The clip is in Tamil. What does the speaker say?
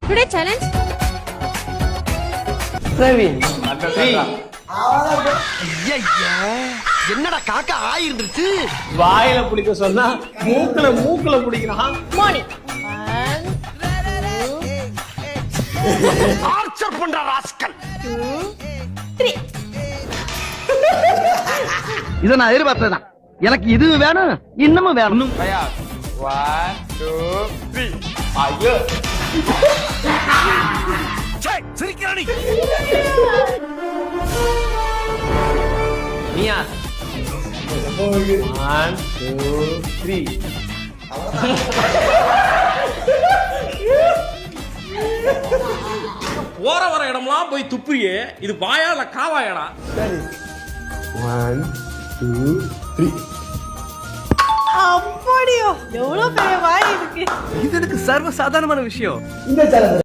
Today challenge. பிரவீன் என்னடா காக்கா ஆயிருந்துச்சு வாயில பிடிக்க சொன்னா மூக்குல பிடிக்கிறான். Morning. 1, ஆர்ச்சர் பண்ற ராஸ்கல் 2, 3. இத நான் எதிர்பார்த்ததான். எனக்கு இது வேணும் இன்னமும் வேணும். 1 2 3 ஐயோ சிரிக்கிறானி நீயா 1 2 3 போற வர இடம்லாம் போய் துப்புறியே, இது வாயா இல்ல காவாயாடா? 1 2 3 அப்படியோ எவ்வளவு பெரிய வாய் இருக்கு. இது எனக்கு சர்வ சாதாரணமான விஷயம். இந்த சேனல்